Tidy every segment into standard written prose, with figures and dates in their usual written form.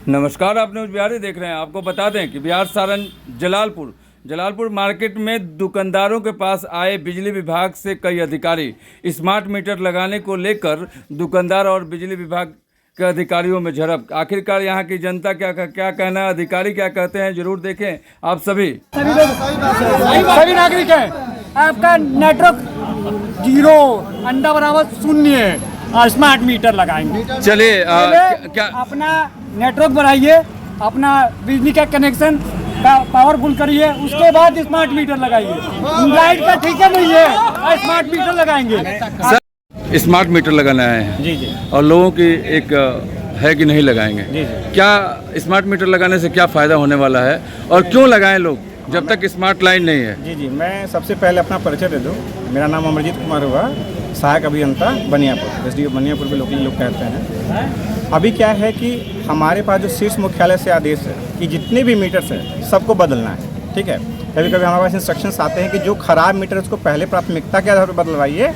नमस्कार, आप न्यूज़ बिहारी देख रहे हैं। आपको बता दें कि बिहार सारण जलालपुर मार्केट में दुकानदारों के पास आए बिजली विभाग से कई अधिकारी स्मार्ट मीटर लगाने को लेकर दुकानदार और बिजली विभाग के अधिकारियों में झड़प। आखिरकार यहाँ की जनता क्या कहना है, अधिकारी क्या कहते हैं, जरूर देखें। आप सभी नागरिक हैं, आपका नेटवर्क 0 अंडा बराबर 0 है और स्मार्ट मीटर लगाएंगे। चलिए क्या अपना नेटवर्क बढ़ाइए, अपना बिजली का कनेक्शन पावरफुल करिए, उसके बाद स्मार्ट मीटर लगाइए। लाइट का ठेका नहीं है, स्मार्ट मीटर लगाएंगे। सर, स्मार्ट मीटर लगाना है जी जी, और लोगों की एक है कि नहीं लगाएंगे जी जी। क्या स्मार्ट मीटर लगाने से क्या फ़ायदा होने वाला है और क्यों लगाएं लोग जब तक स्मार्ट लाइन नहीं है? जी जी, मैं सबसे पहले अपना परिचय दे दूँ। मेरा नाम अमरजीत कुमार हुआ, सहायक अभियंता बनियापुर, SDO बनियापुर भी लोग कहते हैं। अभी क्या है कि हमारे पास जो शीर्ष मुख्यालय से आदेश है कि जितने भी मीटर्स हैं सबको बदलना है, ठीक है। कभी कभी हमारे पास इंस्ट्रक्शंस आते हैं कि जो ख़राब मीटर है उसको पहले प्राथमिकता के आधार पर बदलवाइए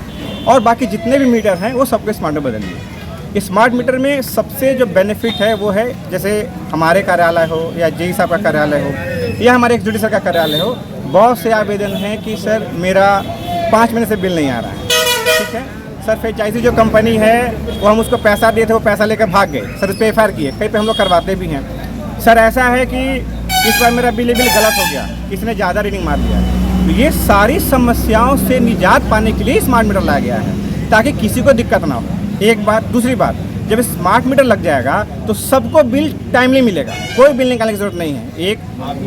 और बाकी जितने भी मीटर हैं वो सबको स्मार्ट में बदलिए। स्मार्ट मीटर में सबसे जो बेनिफिट है वो है, जैसे हमारे कार्यालय हो या JE साहब का कार्यालय हो या हमारे एक्स सर का कार्यालय हो, बहुत से आवेदन हैं कि सर मेरा 5 महीने से बिल नहीं आ रहा है, ठीक है सर। फ्रेंचाइजी जो कंपनी है वो हम उसको पैसा दिए थे, वो पैसा लेकर भाग गए सर, इस पर FIR किए, कहीं पे हम लोग करवाते भी हैं। सर ऐसा है कि इस बार मेरा बिल गलत हो गया, किसी ने ज़्यादा रीडिंग मार दिया। तो ये सारी समस्याओं से निजात पाने के लिए स्मार्ट मीटर लाया गया है ताकि किसी को दिक्कत ना हो। एक बात, दूसरी बात, जब स्मार्ट मीटर लग जाएगा तो सबको बिल टाइमली मिलेगा, कोई बिल निकालने की जरूरत नहीं है। एक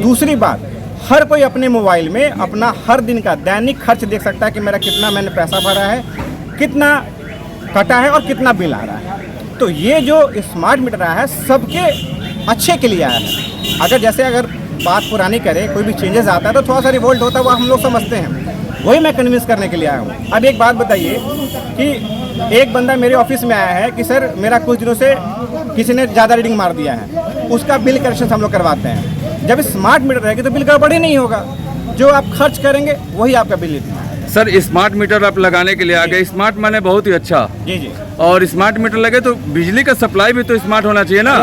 दूसरी बात, हर कोई अपने मोबाइल में अपना हर दिन का दैनिक खर्च देख सकता है कि मेरा कितना मैंने पैसा भरा है, कितना कटा है और कितना बिल आ रहा है। तो ये जो स्मार्ट मीटर आया है सबके अच्छे के लिए आया है। अगर बात पुरानी करे, कोई भी चेंजेस आता है तो थोड़ा सा रिवोल्ट होता है, वो हम लोग समझते हैं, वही मैं कन्विंस करने के लिए आया हूँ। अब एक बात बताइए कि एक बंदा मेरे ऑफिस में आया है कि सर मेरा कुछ दिनों से किसी ने ज़्यादा रीडिंग मार दिया है, उसका बिल करेक्शन हम लोग करवाते हैं। जब स्मार्ट मीटर रहेगी तो बिल गड़बड़ ही नहीं होगा, जो आप खर्च करेंगे वही आपका बिल लिखना है। सर, स्मार्ट मीटर आप लगाने के लिए आ गए, स्मार्ट माने बहुत ही अच्छा। जी जी, और स्मार्ट मीटर लगे तो बिजली का सप्लाई भी तो स्मार्ट होना चाहिए ना।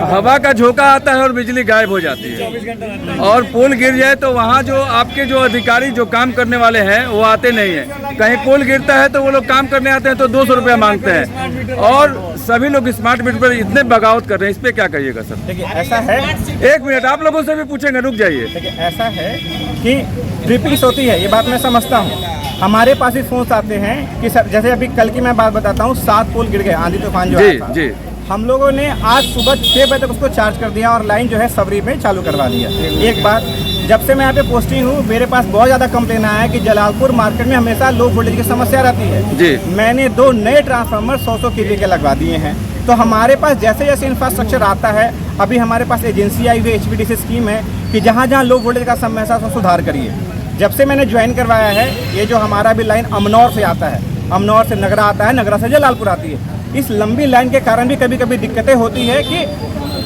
हवा का झोंका आता है और बिजली गायब हो जाती है, और पोल गिर जाए तो वहाँ जो आपके जो अधिकारी जो काम करने वाले हैं वो आते नहीं हैं। कहीं पोल गिरता है तो वो लोग काम करने आते हैं तो 200 रुपया मांगते हैं, और सभी लोग स्मार्ट मीटर पर इतने बगावत कर रहे हैं। इस पर क्या कहिएगा सर? देखिए ऐसा है, 1 मिनट आप लोगों से भी पूछेंगे, रुक जाइए। देखिए ऐसा है कि ट्रिपिंग्स होती है, ये बात मैं समझता हूँ। हमारे पास भी फोन्स आते हैं कि सर, जैसे अभी कल की मैं बात बताता हूँ, 7 पोल गिर गए आंधी तूफान जो आया था। जी, हम लोगों ने आज सुबह 6 बजे तक उसको चार्ज कर दिया और लाइन जो है सबरी में चालू करवा दिया। एक बात, जब से मैं यहाँ पे पोस्टिंग हूँ मेरे पास बहुत ज़्यादा कंप्लेन आया है कि जलालपुर मार्केट में हमेशा लो वोल्टेज की समस्या रहती है जी। मैंने 2 नए ट्रांसफार्मर 100 kV के लगवा दिए हैं। तो हमारे पास जैसे जैसे इंफ्रास्ट्रक्चर आता है, अभी हमारे पास एजेंसी आई हुई HVDC स्कीम है कि जहाँ जहाँ लो वोल्टेज का समस्या उसको सुधार करिए। जब से मैंने ज्वाइन करवाया है, ये जो हमारा भी लाइन अमनौर से आता है, अमनौर से नगरा आता है, नगरा से जलालपुर आती है, इस लंबी लाइन के कारण भी कभी कभी दिक्कतें होती है कि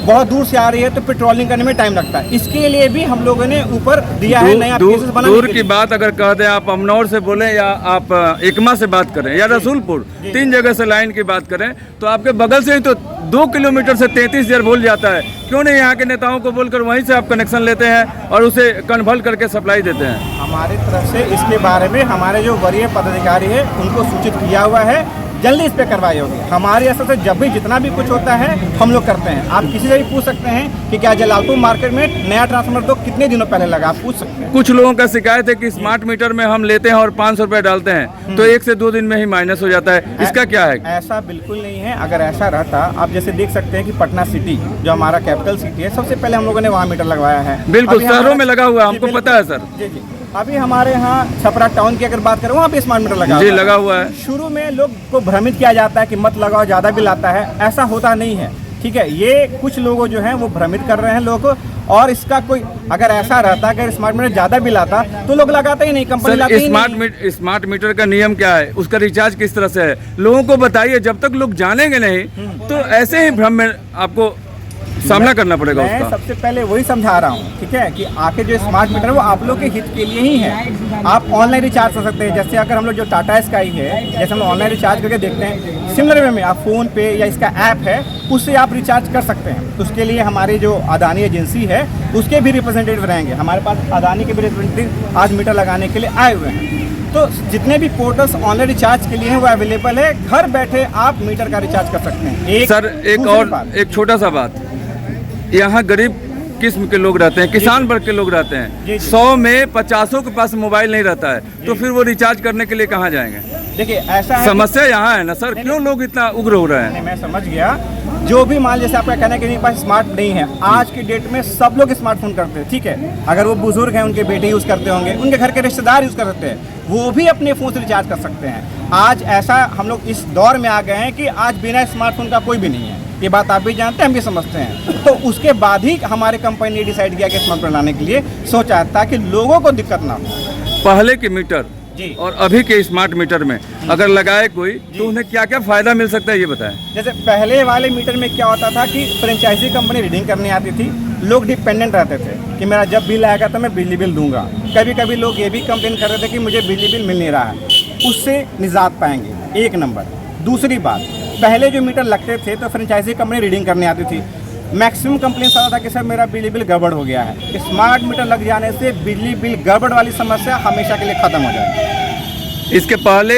बहुत दूर से आ रही है तो पेट्रोलिंग करने में टाइम लगता है। इसके लिए भी हम लोगों ने ऊपर दिया है नया पीसेस बनाने दूर की बात अगर कह दें, आप अमनौर से बोलें या आप एकमा से बात करें या रसूलपुर, 3 जगह से लाइन की बात करें तो आपके बगल से ही तो 2 किलोमीटर से 33,000 वोल्ट जाता है। क्यों नहीं यहाँ के नेताओं को बोलकर वहीं से आप कनेक्शन लेते हैं और उसे कन्वर्ट करके सप्लाई देते हैं? हमारी तरफ से इसके बारे में हमारे जो वरीय पदाधिकारी है उनको सूचित किया हुआ है, जल्दी इस पे कार्रवाई होगी। हमारे असर से जब भी जितना भी कुछ होता है हम लोग करते हैं। आप किसी से भी पूछ सकते हैं कि क्या जलालपुर मार्केट में नया ट्रांसफार्मर तो कितने दिनों पहले लगा, आप पूछ सकते हैं। कुछ लोगों का शिकायत है कि स्मार्ट मीटर में हम लेते हैं और 500 रुपये डालते हैं तो 1 से 2 दिन में ही माइनस हो जाता है, इसका क्या है? ऐसा बिल्कुल नहीं है। अगर ऐसा रहता, आप जैसे देख सकते हैं कि पटना सिटी जो हमारा कैपिटल सिटी है, सबसे पहले हम लोगों ने वहाँ मीटर लगवाया है। बिल्कुल, शहरों में लगा हुआ है, हमको पता है सर। जी जी, अभी हमारे यहाँ छपरा टाउन की अगर बात करें वहाँ पे स्मार्ट मीटर लगा हुआ है। शुरू में लोग को भ्रमित किया जाता है कि मत लगाओ, ज़्यादा बिल आता है, ऐसा होता नहीं है, ठीक है। ये कुछ लोगों जो हैं वो भ्रमित कर रहे हैं लोगों को, और इसका कोई अगर ऐसा रहता, अगर स्मार्ट मीटर ज़्यादा बिल आता तो लोग लगाते ही नहीं, कंपनी लगाती ही नहीं। स्मार्ट मीटर का नियम क्या है, उसका रिचार्ज किस तरह से है, लोगों को बताइए। जब तक लोग जानेंगे नहीं तो ऐसे ही भ्रम में आपको सामना करना पड़ेगा मैं उसका। सबसे पहले वही समझा रहा हूँ, ठीक है, कि आके जो स्मार्ट मीटर है वो आप लोग के हित के लिए ही है। आप ऑनलाइन रिचार्ज कर सकते हैं, जैसे अगर हम लोग जो टाटा स्काई है, जैसे हम ऑनलाइन रिचार्ज करके देखते हैं, सिमिलर वे में आप फ़ोन पे या इसका ऐप है उससे आप रिचार्ज कर सकते हैं। तो उसके लिए हमारी जो अदानी एजेंसी है उसके भी रिप्रेजेंटेटिव रहेंगे। हमारे पास अदानी के भी रिप्रेजेंटेटिव आज मीटर लगाने के लिए आए हुए हैं। तो जितने भी पोर्टल्स ऑनलाइन रिचार्ज के लिए हैं वो अवेलेबल है, घर बैठे आप मीटर का रिचार्ज कर सकते हैं। सर एक और एक छोटा सा बात, यहाँ गरीब किस्म के लोग रहते हैं, किसान वर्ग के लोग रहते हैं, जी। 100 में 50 के पास मोबाइल नहीं रहता है, तो फिर वो रिचार्ज करने के लिए कहाँ जाएंगे? देखिए ऐसा है, समस्या यहाँ है ना सर, क्यों लोग इतना उग्र हो रहे हैं? मैं समझ गया। जो भी मान जैसे आपका कहना है कि मेरे पास स्मार्ट नहीं है, आज की डेट में सब लोग स्मार्टफोन करते हैं, ठीक है। अगर वो बुजुर्ग हैं, उनके बेटे यूज़ करते होंगे, उनके घर के रिश्तेदार यूज़ करते हैं, वो भी अपने फ़ोन से रिचार्ज कर सकते हैं। आज ऐसा हम लोग इस दौर में आ गए हैं कि आज बिना स्मार्टफोन का कोई भी नहीं है। ये बात आप भी जानते हैं, हम भी समझते हैं। तो उसके बाद ही हमारे कंपनी ने डिसाइड किया कि स्मार्टफोन लाने के लिए सोचा, ताकि लोगों को दिक्कत ना हो। पहले के मीटर जी। और अभी के स्मार्ट मीटर में अगर लगाए कोई तो उन्हें क्या क्या फायदा मिल सकता है ये बताएं। जैसे पहले वाले मीटर में क्या होता था कि फ्रेंचाइजी कंपनी रीडिंग करने आती थी, लोग डिपेंडेंट रहते थे कि मेरा जब बिल आएगा तो मैं बिजली बिल दूंगा। कभी कभी लोग ये भी कंप्लेन कर रहे थे कि मुझे बिजली बिल मिल नहीं रहा है। उससे निजात पाएंगे, एक नंबर। दूसरी बात, पहले जो मीटर लगते थे तो फ्रेंचाइजी कंपनी रीडिंग करने आती थी, मैक्सिमम कंप्लेंट्स आता था कि सर मेरा बिजली बिल गड़बड़ हो गया है। स्मार्ट मीटर लग जाने से बिजली बिल गड़बड़ वाली समस्या हमेशा के लिए ख़त्म हो जाएगी। इसके पहले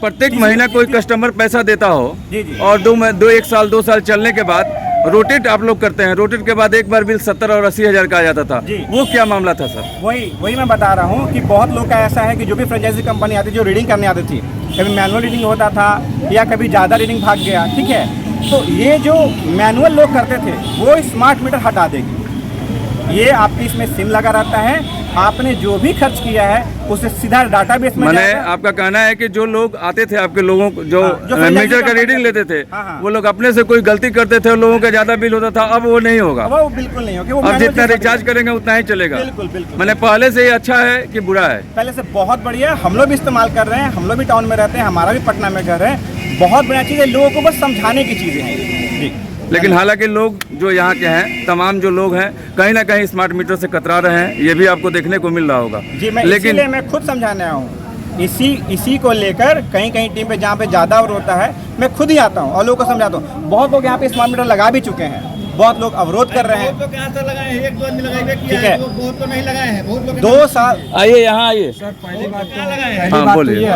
प्रत्येक महीना कोई कस्टमर पैसा देता हो जी, जी। और एक साल 2 साल चलने के बाद रोटेट आप लोग करते हैं, रोटेट के बाद एक बार बिल 70 और 80 हज़ार का आ जाता था, जी। वो क्या मामला था सर? वही मैं बता रहा हूँ कि बहुत लोग का ऐसा है कि जो भी फ्रेंचाइजी कंपनी आती थी, जो रीडिंग करने आती थी, कभी मैनुअल रीडिंग होता था या कभी ज़्यादा रीडिंग भाग गया, ठीक है। तो ये जो मैनुअल लोग करते थे वो स्मार्ट मीटर हटा देगी। ये आपकी इसमें सिम लगा रहता है, आपने जो भी खर्च किया है उसे सीधा डाटाबेस में मैंने जाएगा। आपका कहना है कि जो लोग आते थे आपके लोगों को जो जो फ्रेंचाइजी मीटर का कंपनी रीडिंग लेते थे, हाँ। वो लोग अपने से कोई गलती करते थे और लोगों का ज्यादा बिल होता था, अब वो नहीं होगा। वो बिल्कुल नहीं होगी। वो अब manual जितना जैसा रिचार्ज बिल- करेंगे उतना ही चलेगा। बिल्कुल बिल्कुल। मैंने पहले से ये अच्छा है कि बुरा है? पहले से बहुत बढ़िया, हम लोग भी इस्तेमाल कर रहे हैं, हम लोग भी टाउन में रहते हैं, हमारा भी पटना में घर है। बहुत बढ़िया चीज़ है, लोगों को बस समझाने की चीज़ें हैं जी। लेकिन हालांकि लोग जो यहाँ के हैं, तमाम जो लोग हैं, कहीं ना कहीं स्मार्ट मीटर से कतरा रहे हैं, ये भी आपको देखने को मिल रहा होगा। जी, मैं लेकिन इसीलिए मैं खुद समझाने आया हूँ। इसी को लेकर कहीं टीम पे जहाँ पे ज़्यादा और होता है, मैं खुद ही आता हूँ और लोगों को समझाता हूँ। बहुत लोग यहाँ पे स्मार्ट मीटर लगा भी चुके हैं, बहुत लोग अवरोध कर रहे हैं, ठीक है। 2 साल आइए यहाँ आइए। हाँ बोलिए।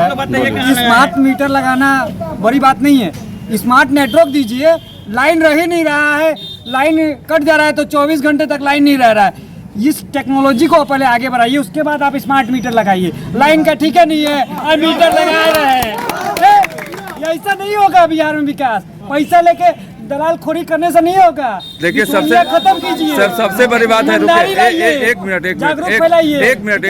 स्मार्ट मीटर लगाना बड़ी बात नहीं है। स्मार्ट नेटवर्क दीजिए, लाइन रह ही नहीं रहा है, लाइन कट जा रहा है तो 24 घंटे तक लाइन नहीं रह रहा है। इस टेक्नोलॉजी को पहले आगे बढ़ाइए, उसके बाद आप स्मार्ट मीटर लगाइए। लाइन का ठीक है नहीं है और मीटर लगा रहे हैं, ऐसा नहीं होगा बिहार में विकास। पैसा लेके दलाल खोरी करने से नहीं होगा। देखिए इस दुनिया खत्म कीजिए। सर सबसे बड़ी बात है, ईमानदारी रुकिए लाइए। एक मिनट जागरूक फैलाइए। एक मिनट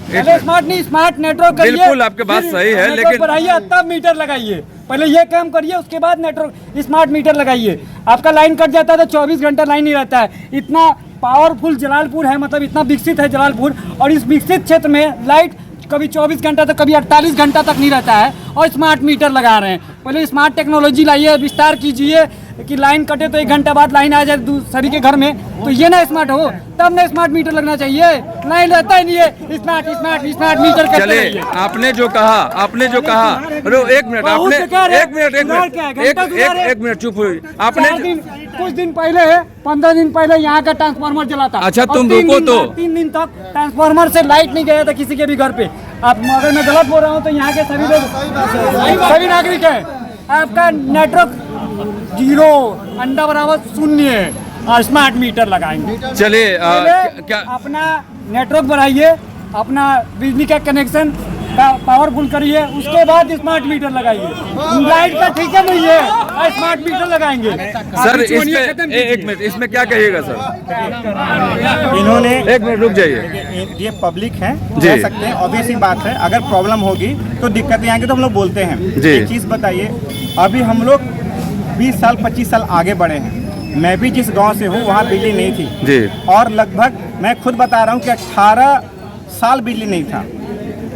पहले स्मार्ट नहीं, स्मार्ट नेटवर्क करिए। बिल्कुल आपके बात सही है, नेटवर्क लेकिन बढ़ाइए तब मीटर लगाइए। पहले ये काम करिए, उसके बाद नेटवर्क स्मार्ट मीटर लगाइए। आपका लाइन कट जाता है तो 24 घंटा लाइन नहीं रहता है। इतना पावरफुल जलालपुर है, मतलब इतना विकसित है जलालपुर, और इस विकसित क्षेत्र में लाइट कभी 24 घंटा तक, कभी 48 घंटा तक नहीं रहता है, और स्मार्ट मीटर लगा रहे हैं। पहले स्मार्ट टेक्नोलॉजी लाइए, विस्तार कीजिए कि लाइन कटे तो 1 घंटा बाद लाइन आ जाए सभी के घर में, तो ये ना स्मार्ट हो, तब ना स्मार्ट मीटर लगना चाहिए। लाइन रहता ही नहीं है, स्मार्ट मीटर करते चले रहिए। आपने जो कहा रो एक मिनट बहुत आपने बेकार है। एक मिनट एक मिनट चुप हुई आपने। कुछ दिन पहले 15 दिन पहले यहाँ का ट्रांसफार्मर जला था। अच्छा, और तुम 3 रुको दिन तो। बाद, 3 दिन तक ट्रांसफार्मर से लाइट नहीं गया था किसी के भी घर पे। आप अगर मैं गलत बोल रहा हूँ तो यहाँ के सभी लोग, सभी नागरिक हैं, आपका नेटवर्क 0 अंडा बराबर 0 है, और स्मार्ट मीटर लगाएंगे। चलिए पहले क्या अपना नेटवर्क बढ़ाइए, अपना बिजली का कनेक्शन का पावरफुल करिए, उसके बाद स्मार्ट मीटर लगाइए। लाइट का ठीक है नहीं है, और स्मार्ट मीटर लगाएंगे। सर इसमें एक मिनट, इसमें क्या कहिएगा सर? इन्होंने एक मिनट रुक जाइए। ये पब्लिक है, जी। कह सकते हैं, ऑब्वियस ही बात है। अगर प्रॉब्लम होगी तो दिक्कतें आएंगी तो हम लोग बोलते हैं। जी। एक चीज़ बताइए, अभी हम लोग 20 साल 25 साल आगे बढ़े हैं। मैं भी जिस गांव से हूँ वहाँ बिजली नहीं थी जी। और लगभग मैं खुद बता रहा हूँ कि 18 साल बिजली नहीं था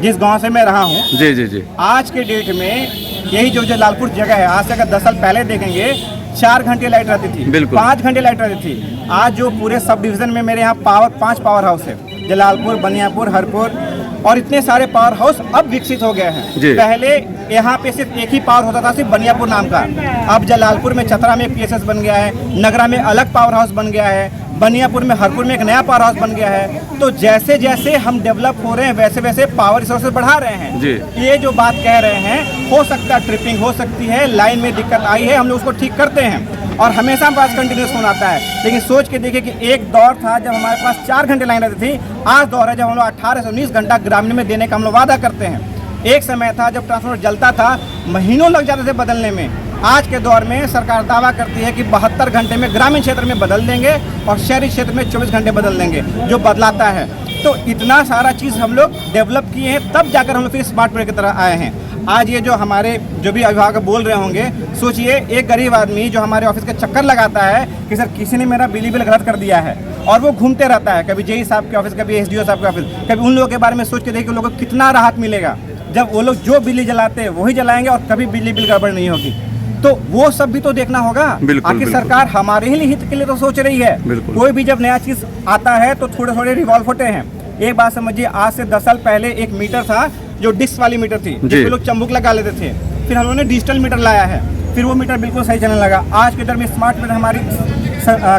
जिस गांव से मैं रहा हूँ। जी। आज के डेट में यही जो जलालपुर जगह है, आज से अगर 10 साल पहले देखेंगे 4 घंटे लाइट रहती थी, बिल्कुल। 5 घंटे लाइट रहती थी। आज जो पूरे सब डिवीजन में मेरे यहाँ 5 पावर हाउस है, जलालपुर, बनियापुर, हरपुर, और इतने सारे पावर हाउस अब विकसित हो गए हैं। जी। पहले यहाँ पे सिर्फ एक ही पावर होता था, सिर्फ बनियापुर नाम का। अब जलालपुर में, चतरा में PSS बन गया है, नगरा में अलग पावर हाउस बन गया है, बनियापुर में, हरपुर में एक नया पावर हाउस बन गया है। तो जैसे जैसे हम डेवलप हो रहे हैं वैसे वैसे पावर रिसोर्सेज बढ़ा रहे हैं। जी। ये जो बात कह रहे हैं, हो सकता है ट्रिपिंग हो सकती है, लाइन में दिक्कत आई है, हम लोग उसको ठीक करते हैं और हमेशा हमारे पास कंटिन्यूस फोन आता है। लेकिन सोच के देखिए कि एक दौर था जब हमारे पास 4 घंटे लाइन रहती थी, आज दौर है जब हम लोग 18 से 19 घंटा ग्रामीण में देने का हम लोग वादा करते हैं। एक समय था जब ट्रांसफार्मर जलता था, महीनों लग जाते थे बदलने में। आज के दौर में सरकार दावा करती है कि 72 घंटे में ग्रामीण क्षेत्र में बदल देंगे और शहरी क्षेत्र में 24 घंटे बदल देंगे, जो बदलाता है। तो इतना सारा चीज़ हम लोग डेवलप किए हैं, तब जाकर हम लोग फिर स्मार्ट मीटर की तरह आए हैं। आज ये जो हमारे जो भी अभिभावक बोल रहे होंगे, सोचिए एक गरीब आदमी जो हमारे ऑफिस के चक्कर लगाता है कि सर किसी ने मेरा बिजली बिल गलत कर दिया है, और वो घूमते रहता है, कभी जेई साहब के ऑफिस, कभी SDO साहब के ऑफिस, कभी उन लोगों के बारे में सोच के देखिए उन लोगों को कितना राहत मिलेगा जब वो लोग जो बिजली जलाते हैं वही जलाएंगे और कभी बिजली बिल गड़बड़ नहीं होगी। तो वो सब भी तो देखना होगा। आखिर सरकार हमारे ही हित के लिए तो सोच रही है। कोई भी जब नया चीज आता है तो थोड़े थोड़े रिवॉल्व होते हैं। एक बात समझिए, आज से 10 साल पहले एक मीटर था जो डिस्क वाली मीटर थी, जिसमें लोग चंबुक लगा लेते थे। फिर हम लोगों ने डिजिटल मीटर लाया है, फिर वो मीटर बिल्कुल सही चलने लगा। आज के दर में स्मार्ट मीटर हमारी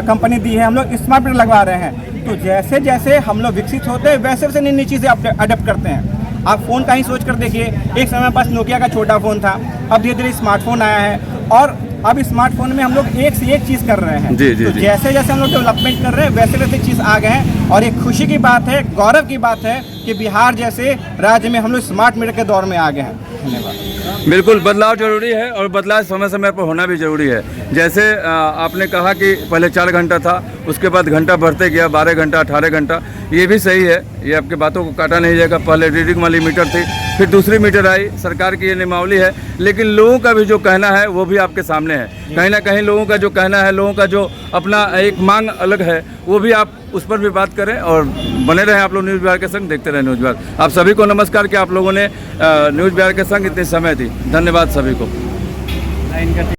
कंपनी दी है, हम लोग स्मार्ट मीटर लगवा रहे हैं। तो जैसे जैसे हम लोग विकसित होते हैं वैसे वैसे नई नई चीज़ें अडेप्ट करते हैं। आप फ़ोन का ही सोच कर देखिए, एक समय हमारे पास नोकिया का छोटा फ़ोन था, अब धीरे धीरे स्मार्टफोन आया है और अब स्मार्टफोन में हम लोग एक से एक चीज़ कर रहे हैं। तो जैसे जैसे हम लोग डेवलपमेंट कर रहे हैं वैसे वैसे चीज़ आ गए हैं। और एक खुशी की बात है, गौरव की बात है कि बिहार जैसे राज्य में हम लोग स्मार्ट मीटर के दौर में आ गए हैं। धन्यवाद। बिल्कुल, बदलाव जरूरी है और बदलाव समय समय पर होना भी जरूरी है। जैसे आपने कहा कि पहले 4 घंटा था, उसके बाद घंटा बढ़ते गया 12 घंटा, 18 घंटा। ये भी सही है, ये आपके बातों को काटा नहीं जाएगा। पहले रीडिंग वाली मीटर थी, फिर दूसरी मीटर आई, सरकार की ये नियमावली है। लेकिन लोगों का भी जो कहना है वो भी आपके सामने है। कहीं ना कहीं लोगों का जो कहना है, लोगों का जो अपना एक मांग अलग है, वो भी आप उस पर भी बात करें और बने रहें आप लोग न्यूज़ बिहार के संग, देखते रहें न्यूज़ बिहार। आप सभी को नमस्कार कि आप लोगों ने न्यूज़ बिहार के संग इतने समय दी। धन्यवाद सभी को।